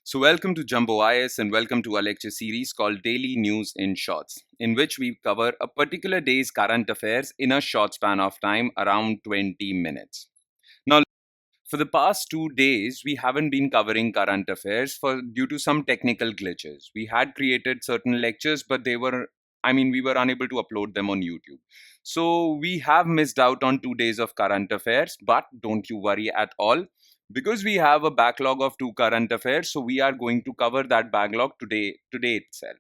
So, welcome to Jumbo IS and welcome to our lecture series called Daily News in Shorts, in which we cover a particular day's current affairs in a short span of time, around 20 minutes. Now, for the past 2 days, we haven't been covering current affairs due to some technical glitches. We had created certain lectures, but we were unable to upload them on YouTube. So we have missed out on 2 days of current affairs, but don't you worry at all. Because we have a backlog of two current affairs, so we are going to cover that backlog today itself.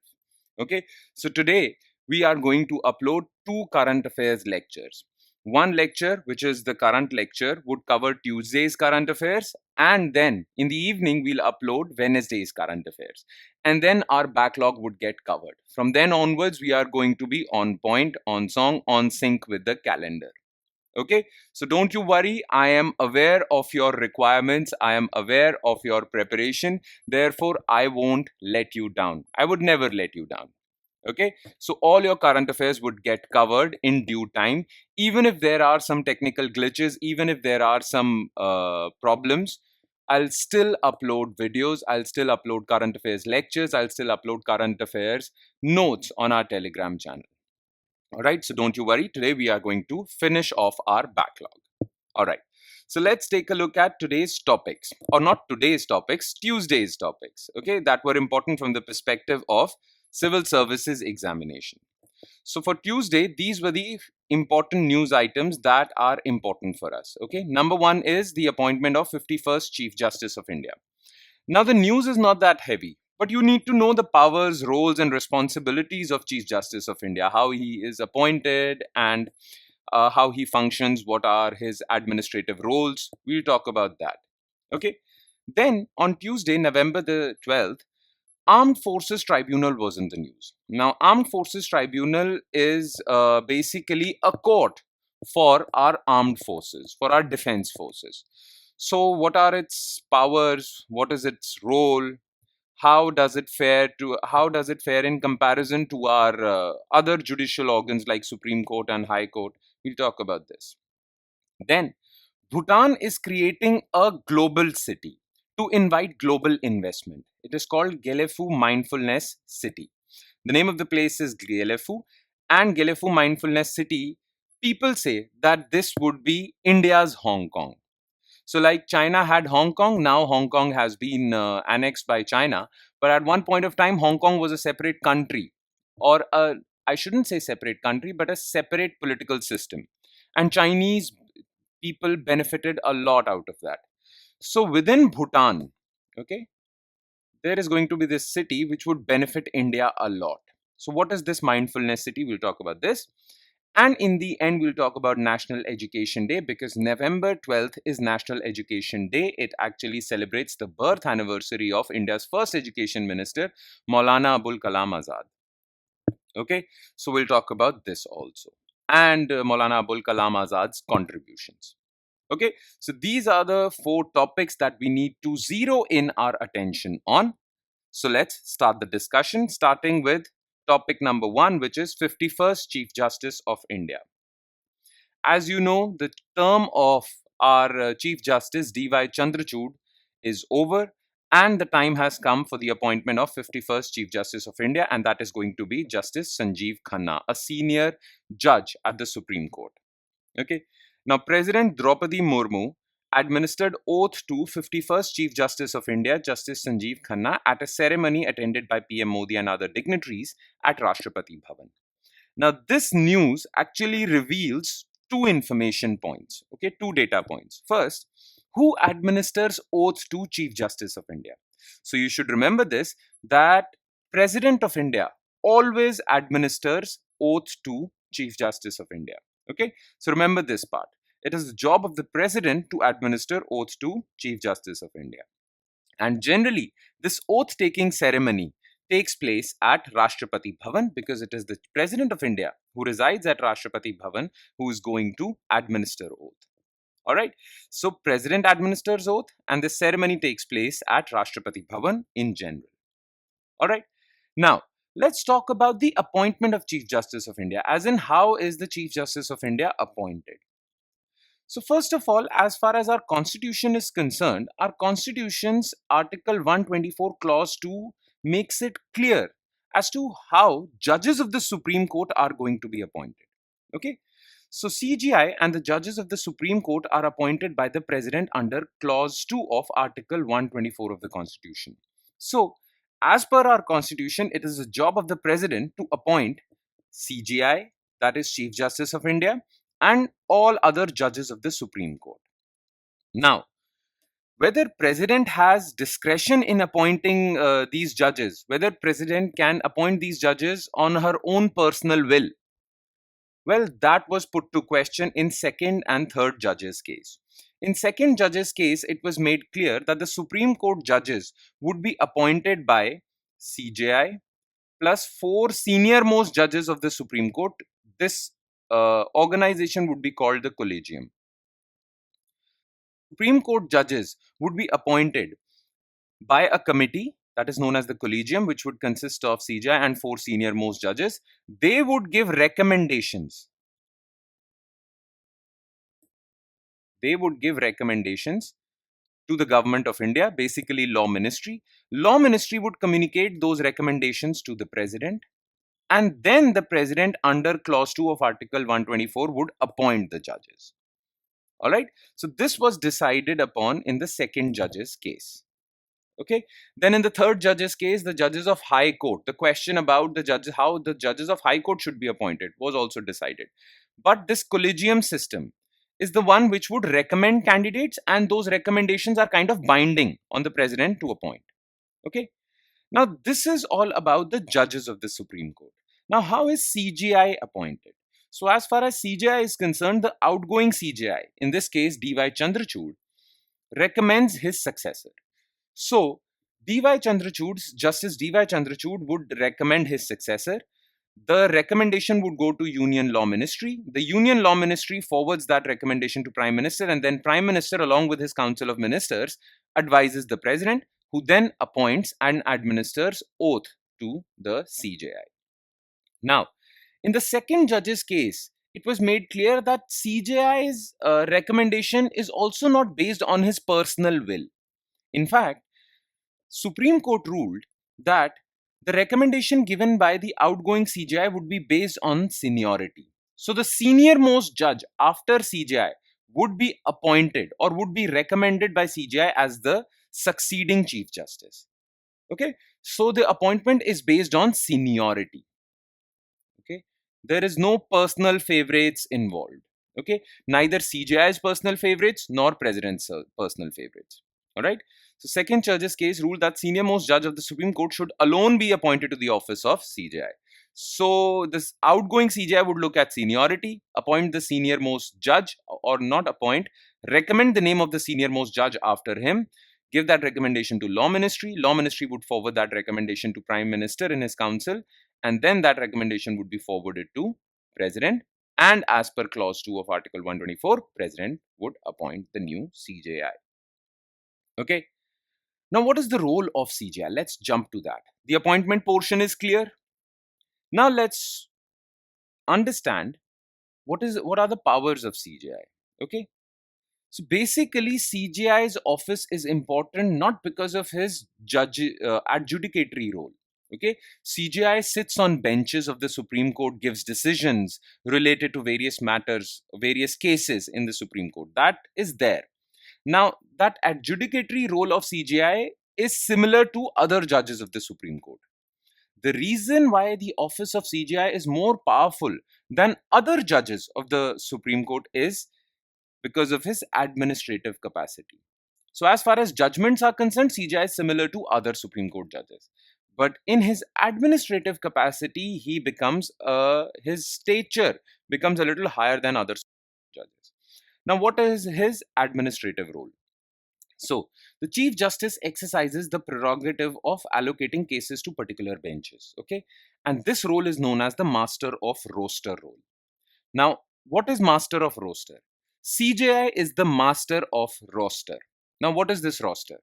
Okay, so today we are going to upload two current affairs lectures. One lecture, which is the current lecture, would cover Tuesday's current affairs, and then in the evening we'll upload Wednesday's current affairs, and then our backlog would get covered. From then onwards, we are going to be on point, on song, on sync with the calendar. Okay, so don't you worry. I am aware of your requirements, I am aware of your preparation, therefore I won't let you down. I would never let you down. Okay, so all your current affairs would get covered in due time, even if there are some technical glitches, even if there are some problems. I'll still upload videos, I'll still upload current affairs lectures, I'll still upload current affairs notes on our Telegram channel. All right, so don't you worry. Today we are going to finish off our backlog. All right, so let's take a look at today's topics, or not today's topics, Tuesday's topics, okay, that were important from the perspective of civil services examination. So for Tuesday, these were the important news items that are important for us. Okay, number one is the appointment of 51st Chief Justice of India. Now, the news is not that heavy, but you need to know the powers, roles, and responsibilities of Chief Justice of India, how he is appointed, and how he functions, what are his administrative roles. We'll talk about that. Okay. Then on Tuesday, November the 12th, Armed Forces Tribunal was in the news. Now, Armed Forces Tribunal is basically a court for our armed forces, for our defense forces. So, what are its powers? What is its role? How does it fare in comparison to our other judicial organs like Supreme Court and High Court? We'll talk about this. Then, Bhutan is creating a global city to invite global investment. It is called Gelephu Mindfulness City. The name of the place is Gelephu, and Gelephu Mindfulness City, people say that this would be India's Hong Kong. So, like China had Hong Kong, now Hong Kong has been annexed by China. But at one point of time, Hong Kong was a separate country, or I shouldn't say separate country, but a separate political system. And Chinese people benefited a lot out of that. So, within Bhutan, okay, there is going to be this city which would benefit India a lot. So, what is this mindfulness city? We'll talk about this. And in the end, we'll talk about National Education Day, because November 12th is National Education Day. It actually celebrates the birth anniversary of India's first education minister, Maulana Abul Kalam Azad. Okay, so we'll talk about this also. And Maulana Abul Kalam Azad's contributions. Okay, so these are the four topics that we need to zero in our attention on. So let's start the discussion, starting with topic number one, which is 51st Chief Justice of India. As you know, the term of our Chief Justice D.Y. Chandrachud is over, and the time has come for the appointment of 51st Chief Justice of India, and that is going to be Justice Sanjeev Khanna, a senior judge at the Supreme Court. Okay. Now, President Draupadi Murmu administered oath to 51st Chief Justice of India, Justice Sanjeev Khanna, at a ceremony attended by PM Modi and other dignitaries at Rashtrapati Bhavan. Now, this news actually reveals two information points, okay, two data points. First, who administers oath to Chief Justice of India? So, you should remember this, that President of India always administers oath to Chief Justice of India. Okay, so remember this part. It is the job of the president to administer oath to Chief Justice of India. And generally, this oath taking ceremony takes place at Rashtrapati Bhavan, because it is the President of India who resides at Rashtrapati Bhavan who is going to administer oath. All right. So, President administers oath, and this ceremony takes place at Rashtrapati Bhavan in general. All right. Now, let's talk about the appointment of Chief Justice of India, as in how is the Chief Justice of India appointed. So, first of all, as far as our constitution is concerned, our constitution's Article 124, Clause 2 makes it clear as to how judges of the Supreme Court are going to be appointed. Okay. So, CGI and the judges of the Supreme Court are appointed by the president under Clause 2 of Article 124 of the Constitution. So, as per our constitution, it is the job of the president to appoint CGI, that is Chief Justice of India, and all other judges of the Supreme Court. Now, whether president has discretion in appointing these judges, whether president can appoint these judges on her own personal will, well, that was put to question in second and third judges case. In second judges case, it was made clear that the Supreme Court judges would be appointed by CJI plus four senior most judges of the Supreme Court. This organization would be called the Collegium. Supreme Court judges would be appointed by a committee that is known as the Collegium, which would consist of CJI and four senior most judges. They would give recommendations. They would give recommendations to the government of India, basically Law Ministry. Law Ministry would communicate those recommendations to the president, and then the president, under clause 2 of Article 124, would appoint the judges. All right. So this was decided upon in the second judge's case. Okay. Then in the third judge's case, the judges of High Court, the question about the judges, how the judges of High Court should be appointed, was also decided. But this collegium system is the one which would recommend candidates, and those recommendations are kind of binding on the president to appoint. Okay. Now, this is all about the judges of the Supreme Court. Now, how is CGI appointed? So, as far as CGI is concerned, the outgoing CGI, in this case D.Y. Chandrachud, recommends his successor. So, Justice D.Y. Chandrachud would recommend his successor. The recommendation would go to Union Law Ministry. The Union Law Ministry forwards that recommendation to Prime Minister, and then Prime Minister, along with his Council of Ministers, advises the President, who then appoints and administers oath to the CJI. Now, in the second judge's case, it was made clear that CJI's recommendation is also not based on his personal will. In fact, Supreme Court ruled that the recommendation given by the outgoing CJI would be based on seniority. So the senior most judge after CJI would be appointed or would be recommended by CJI as the succeeding Chief Justice. Okay, so the appointment is based on seniority. Okay, there is no personal favorites involved. Okay, neither CJI's personal favorites nor President's personal favorites. All right. So, second judge's case ruled that senior most judge of the Supreme Court should alone be appointed to the office of CJI. So, this outgoing CJI would look at seniority, appoint the senior most judge, or not appoint, recommend the name of the senior most judge after him, give that recommendation to Law Ministry. Law Ministry would forward that recommendation to Prime Minister in his council, and then that recommendation would be forwarded to President. And as per clause 2 of Article 124, President would appoint the new CJI. Okay. Now, what is the role of CJI? Let's jump to that. The appointment portion is clear. Now, let's understand what are the powers of CJI. Okay. So basically, CJI's office is important not because of his adjudicatory role. Okay, CJI sits on benches of the Supreme Court, gives decisions related to various matters, various cases in the Supreme Court. That is there. Now, that adjudicatory role of CJI is similar to other judges of the Supreme Court. The reason why the office of CJI is more powerful than other judges of the Supreme Court is because of his administrative capacity. So, as far as judgments are concerned, CJI is similar to other Supreme Court judges. But in his administrative capacity, he becomes his stature becomes a little higher than other judges. Now, what is his administrative role? So, the Chief Justice exercises the prerogative of allocating cases to particular benches. Okay, and this role is known as the Master of Roster role. Now, what is Master of Roster? CJI is the Master of Roster. Now, what is this roster?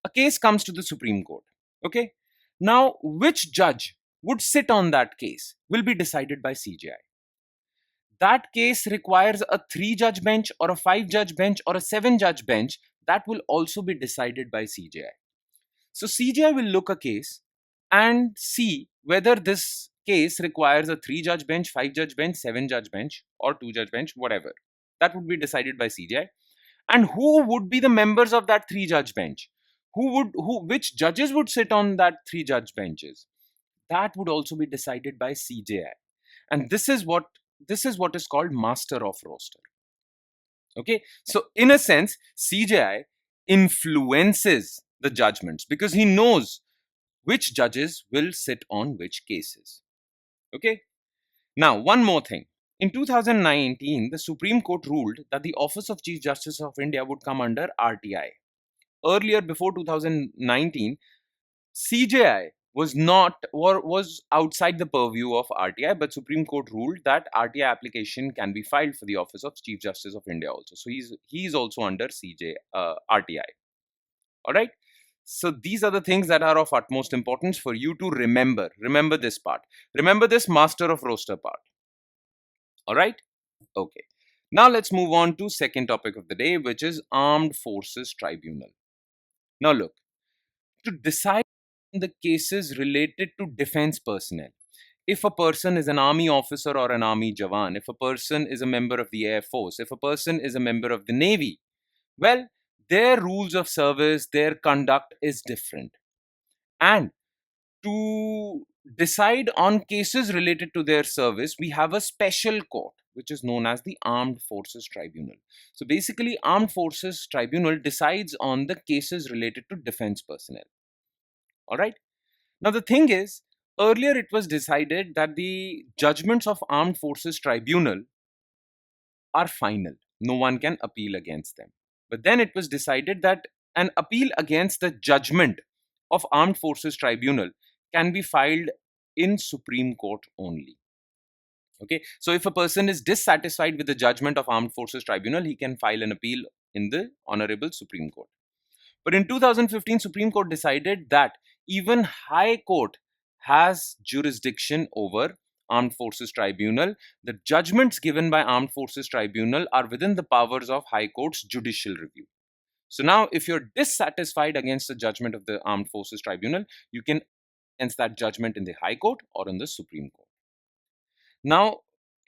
A case comes to the Supreme Court. Okay. Now, which judge would sit on that case will be decided by CJI. that case requires a 3-judge bench or a 5-judge bench or a 7-judge bench, that will also be decided by CJI. So CJI will look a case and see whether this case requires a 3-judge bench, 5-judge bench, 7-judge bench, or 2-judge bench, whatever. That would be decided by CJI. And who would be the members of that 3-judge bench? Which judges would sit on that 3-judge benches? That would also be decided by CJI. And this is what is called master of roster. Okay, so in a sense, CJI influences the judgments because he knows which judges will sit on which cases. Okay, now one more thing. In 2019, the Supreme Court ruled that the Office of Chief Justice of India would come under RTI. Earlier, before 2019, CJI was not or was outside the purview of RTI, but Supreme Court ruled that RTI application can be filed for the Office of Chief Justice of India also. So he's also under RTI. All right. So these are the things that are of utmost importance for you to remember. Remember this part. Remember this master of roster part. All right. Okay. Now let's move on to second topic of the day, which is Armed Forces Tribunal. Now look, to decide the cases related to defense personnel, if a person is an army officer or an army jawan, if a person is a member of the Air Force, if a person is a member of the Navy, well, their rules of service, their conduct is different. And to decide on cases related to their service, we have a special court, which is known as the Armed Forces Tribunal. So basically, Armed Forces Tribunal decides on the cases related to defense personnel. All right. Now, the thing is, earlier it was decided that the judgments of Armed Forces Tribunal are final. No one can appeal against them. But then it was decided that an appeal against the judgment of Armed Forces Tribunal can be filed in Supreme Court only. Okay, so if a person is dissatisfied with the judgment of Armed Forces Tribunal, he can file an appeal in the Honorable Supreme Court. But in 2015, Supreme Court decided that even High Court has jurisdiction over Armed Forces Tribunal. The judgments given by Armed Forces Tribunal are within the powers of High Court's judicial review. So now, if you're dissatisfied against the judgment of the Armed Forces Tribunal, you can against that judgment in the High Court or in the Supreme Court. Now,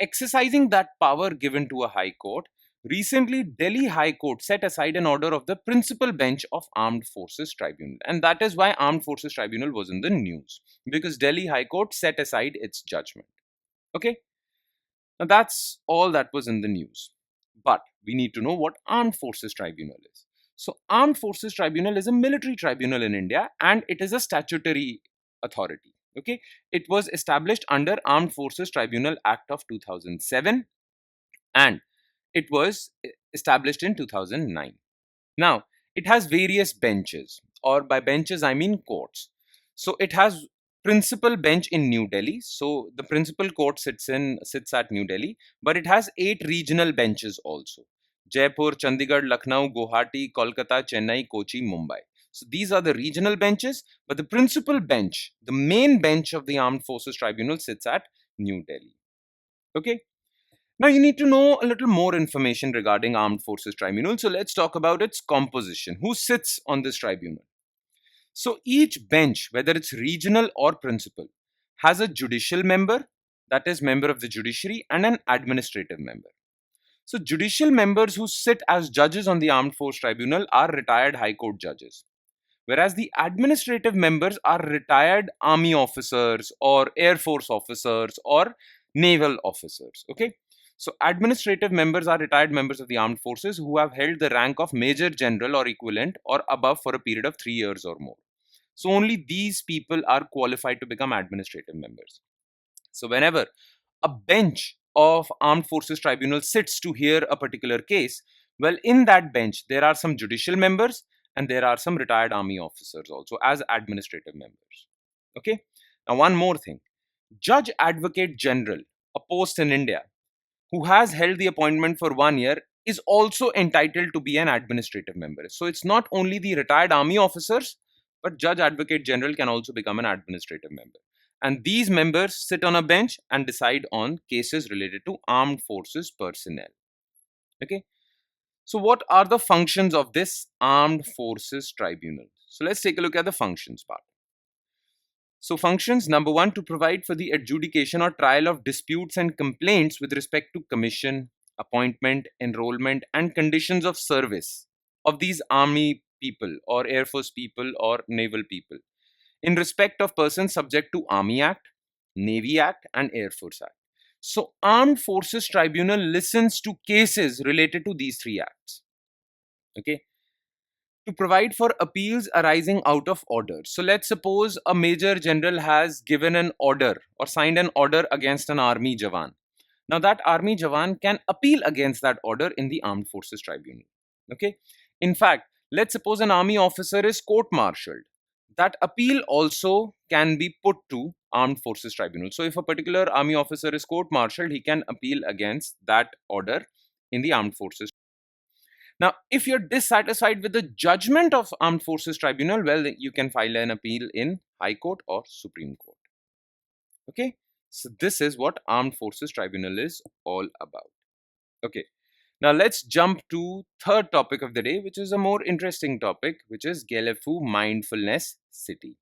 exercising that power given to a High Court, recently Delhi High Court set aside an order of the principal bench of Armed Forces Tribunal. And that is why Armed Forces Tribunal was in the news, because Delhi High Court set aside its judgment. Okay? Now that's all that was in the news. But we need to know what Armed Forces Tribunal is. So Armed Forces Tribunal is a military tribunal in India, and it is a statutory authority. Okay, it was established under Armed Forces Tribunal Act of 2007, and it was established in 2009. Now, it has various benches, or by benches I mean courts. So it has principal bench in New Delhi. So the principal court sits at New Delhi, but it has 8 regional benches also. Jaipur, Chandigarh, Lucknow, Guwahati, Kolkata, Chennai, Kochi, Mumbai. So these are the regional benches, but the principal bench, the main bench of the Armed Forces Tribunal sits at New Delhi. Okay. Now you need to know a little more information regarding Armed Forces Tribunal. So let's talk about its composition. Who sits on this tribunal? So each bench, whether it's regional or principal, has a judicial member, that is member of the judiciary, and an administrative member. So judicial members who sit as judges on the Armed Force Tribunal are retired High Court judges, whereas the administrative members are retired army officers or air force officers or naval officers. Okay, so administrative members are retired members of the armed forces who have held the rank of major general or equivalent or above for a period of 3 years or more. So only these people are qualified to become administrative members. So whenever a bench of Armed Forces Tribunal sits to hear a particular case, well, in that bench there are some judicial members and there are some retired army officers also as administrative members. Okay, now one more thing. Judge Advocate General, a post in India, who has held the appointment for 1 year, is also entitled to be an administrative member. So it's not only the retired army officers, but Judge Advocate General can also become an administrative member. And these members sit on a bench and decide on cases related to armed forces personnel. Okay. So, what are the functions of this Armed Forces Tribunal? So, let's take a look at the functions part. So, functions number one, to provide for the adjudication or trial of disputes and complaints with respect to commission, appointment, enrollment, and conditions of service of these army people or air force people or naval people in respect of persons subject to Army Act, Navy Act, and Air Force Act. So, Armed Forces Tribunal listens to cases related to these three acts. Okay, to provide for appeals arising out of orders. So let's suppose a major general has given an order or signed an order against an army jawan. Now that army jawan can appeal against that order in the Armed Forces Tribunal. Okay. In fact, let's suppose an army officer is court-martialed. That appeal also can be put to Armed Forces Tribunal. So if a particular army officer is court-martialed, he can appeal against that order in the Armed Forces. Now, if you're dissatisfied with the judgment of Armed Forces Tribunal, well, you can file an appeal in High Court or Supreme Court. Okay, so this is what Armed Forces Tribunal is all about. Okay, now let's jump to third topic of the day, which is a more interesting topic, which is Gelephu Mindfulness City.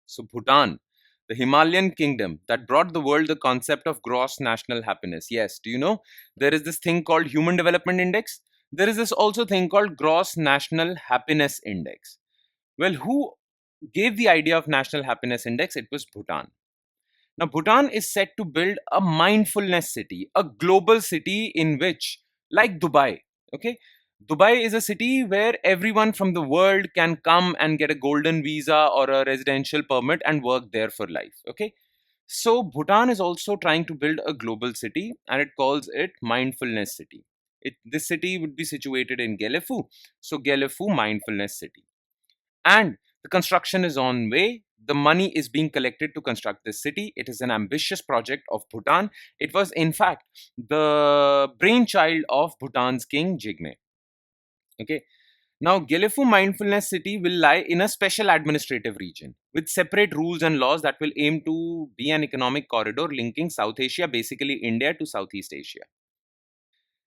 So Bhutan, the Himalayan kingdom that brought the world the concept of gross national happiness. Yes, do you know there is this thing called Human Development Index? There is this also thing called Gross National Happiness Index. Well, who gave the idea of National Happiness Index? It was Bhutan. Now, Bhutan is set to build a mindfulness city, a global city in which, like Dubai, okay, Dubai is a city where everyone from the world can come and get a golden visa or a residential permit and work there for life. Okay, so Bhutan is also trying to build a global city and it calls it Mindfulness City. This city would be situated in Gelephu, so Gelephu Mindfulness City. And the construction is on way. The money is being collected to construct this city. It is an ambitious project of Bhutan. It was, in fact, the brainchild of Bhutan's king Jigme. Okay. Now, Gelephu Mindfulness City will lie in a special administrative region with separate rules and laws that will aim to be an economic corridor linking South Asia, basically India, to Southeast Asia.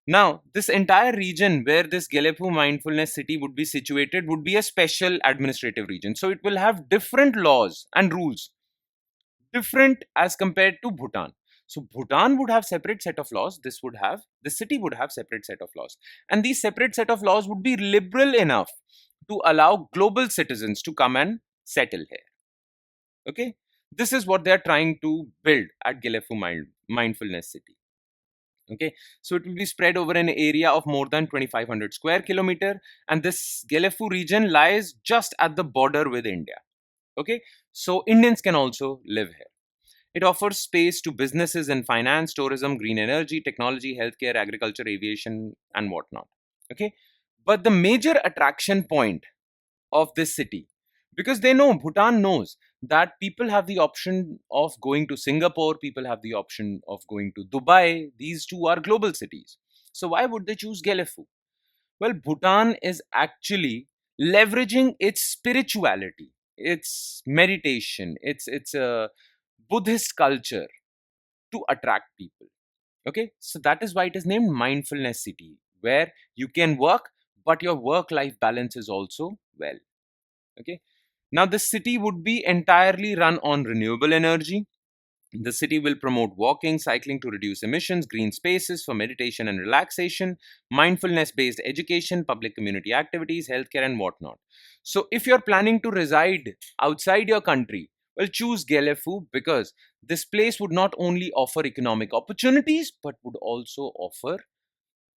Now, this entire region where this Gelephu Mindfulness City would be situated would be a special administrative region. So, it will have different laws and rules, different as compared to Bhutan. So, Bhutan would have separate set of laws. The city would have separate set of laws. And these separate set of laws would be liberal enough to allow global citizens to come and settle here. Okay. This is what they are trying to build at Gelephu Mindfulness City. Okay, so it will be spread over an area of more than 2500 square kilometer, and this Gelephu region lies just at the border with India. Okay, so Indians can also live here. It offers space to businesses in finance, tourism, green energy, technology, healthcare, agriculture, aviation, and whatnot. Okay, but the major attraction point of this city, because they know, Bhutan knows that people have the option of going to Singapore, people have the option of going to Dubai. These two are global cities. So why would they choose Gelephu? Well, Bhutan is actually leveraging its spirituality, its meditation, its a Buddhist culture to attract people. Okay, so that is why it is named Mindfulness City, where you can work, but your work life balance is also well. Okay, now the city would be entirely run on renewable energy. The city will promote walking, cycling to reduce emissions, green spaces for meditation and relaxation, mindfulness based education, public community activities, healthcare, and whatnot. So, if you're planning to reside outside your country, well, choose Gelephu because this place would not only offer economic opportunities but would also offer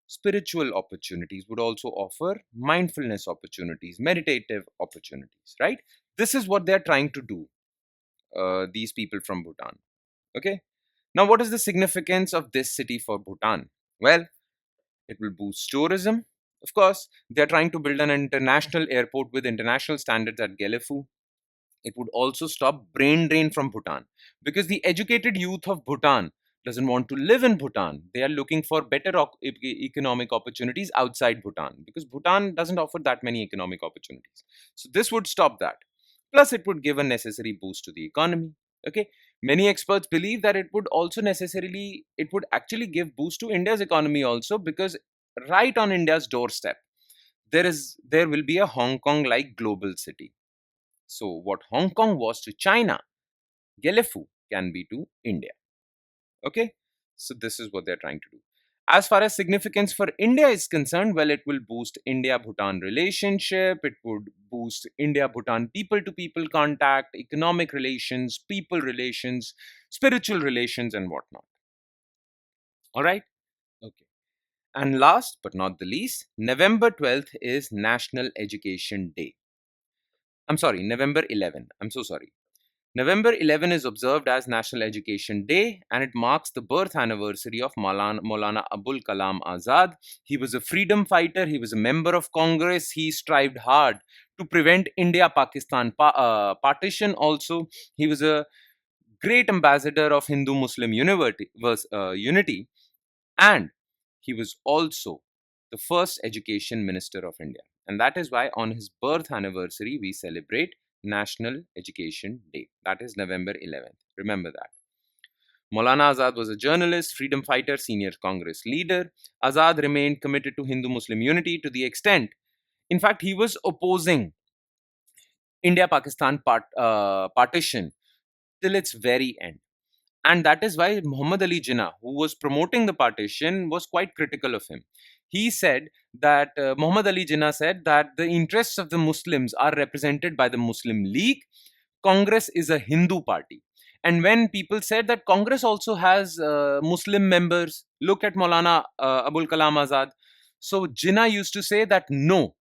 spiritual opportunities, would also offer mindfulness opportunities, meditative opportunities, right? This is what they're trying to do, these people from Bhutan. Okay. Now, what is the significance of this city for Bhutan? Well, it will boost tourism. Of course, they're trying to build an international airport with international standards at Gelephu. It would also stop brain drain from Bhutan because the educated youth of Bhutan doesn't want to live in Bhutan. They are looking for better economic opportunities outside Bhutan because Bhutan doesn't offer that many economic opportunities. So this would stop that. Plus, it would give a necessary boost to the economy. Okay, many experts believe that it would actually give boost to India's economy also, because right on India's doorstep there will be a Hong Kong like global city. So what Hong Kong was to China, Gelephu can be to India. Okay, so this is what they're trying to do. As far as significance for India is concerned, well, it will boost India Bhutan relationship, it would boost India Bhutan people to people contact, economic relations, people relations, spiritual relations, and whatnot. All right, okay. And last but not the least, November 12th is National Education Day. I'm sorry, November 11. I'm so sorry. November 11 is observed as National Education Day, and it marks the birth anniversary of Maulana Abul Kalam Azad. He was a freedom fighter, he was a member of Congress, he strived hard to prevent India Pakistan partition. Also, he was a great ambassador of Hindu Muslim unity, and he was also the first education minister of India. And that is why on his birth anniversary, we celebrate National Education Day. That is November 11th. Remember that. Maulana Azad was a journalist, freedom fighter, senior Congress leader. Azad remained committed to Hindu Muslim unity to the extent, in fact, he was opposing India Pakistan partition till its very end. And that is why Muhammad Ali Jinnah, who was promoting the partition, was quite critical of him. He said that Muhammad Ali Jinnah said that the interests of the Muslims are represented by the Muslim League. Congress is a Hindu party. And when people said that Congress also has Muslim members, look at Maulana Abul Kalam Azad. So Jinnah used to say that no,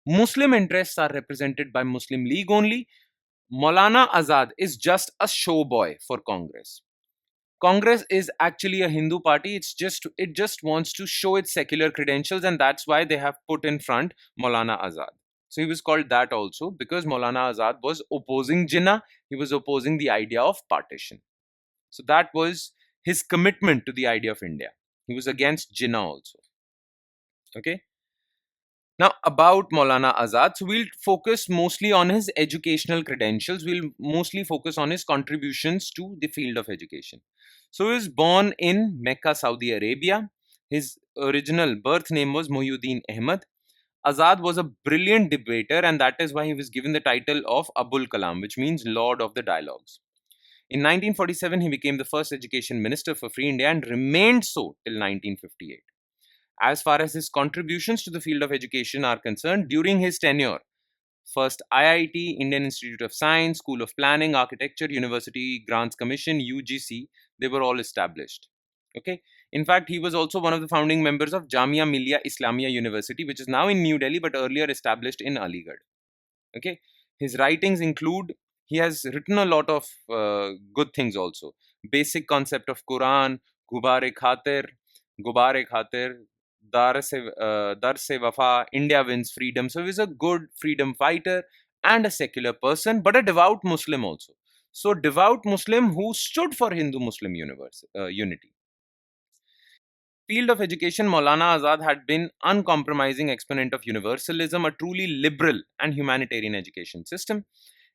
Muslim interests are represented by Muslim League only. Maulana Azad is just a show boy for Congress. Congress is actually a Hindu party. It just wants to show its secular credentials, and that's why they have put in front Maulana Azad. So he was called that also because Maulana Azad was opposing Jinnah. He was opposing the idea of partition. So that was his commitment to the idea of India. He was against Jinnah also. Okay. Now, about Maulana Azad, so we'll focus mostly on his educational credentials. We'll mostly focus on his contributions to the field of education. So, he was born in Mecca, Saudi Arabia. His original birth name was Mohyuddin Ahmad. Azad was a brilliant debater, and that is why he was given the title of Abul Kalam, which means Lord of the Dialogues. In 1947, he became the first education minister for Free India and remained so till 1958. As far as his contributions to the field of education are concerned, during his tenure, first IIT, Indian Institute of Science, School of Planning, Architecture, University Grants Commission, UGC, they were all established. Okay. In fact, he was also one of the founding members of Jamia Millia Islamia University, which is now in New Delhi but earlier established in Aligarh. Okay. His writings include, he has written a lot of good things also. Basic concept of Quran, Gubare Khatir, Gubare Khatir, Dar se Wafa, India wins freedom. So he was a good freedom fighter and a secular person, but a devout Muslim also. So devout Muslim who stood for Hindu Muslim unity. Field of education, Maulana Azad had been uncompromising exponent of universalism, a truly liberal and humanitarian education system.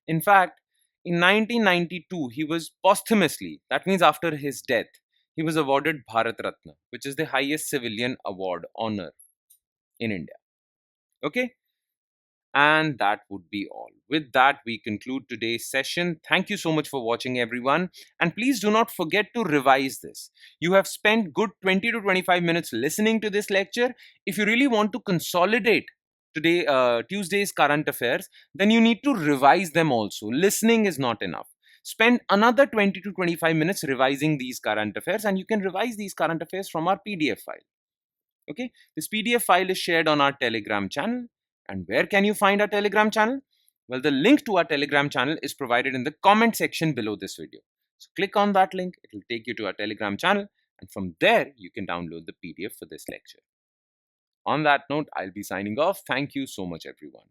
In fact, in 1992, he was posthumously, that means after his death, he was awarded Bharat Ratna, which is the highest civilian award honor in India. Okay, and that would be all. With that, we conclude today's session. Thank you so much for watching, everyone. And please do not forget to revise this. You have spent good 20 to 25 minutes listening to this lecture. If you really want to consolidate Tuesday's current affairs, then you need to revise them also. Listening is not enough. Spend another 20 to 25 minutes revising these current affairs, and you can revise these current affairs from our PDF file. Okay, this PDF file is shared on our Telegram channel. And where can you find our Telegram channel? Well, the link to our Telegram channel is provided in the comment section below this video. So click on that link, it will take you to our Telegram channel, and from there you can download the PDF for this lecture. On that note, I'll be signing off. Thank you so much, everyone.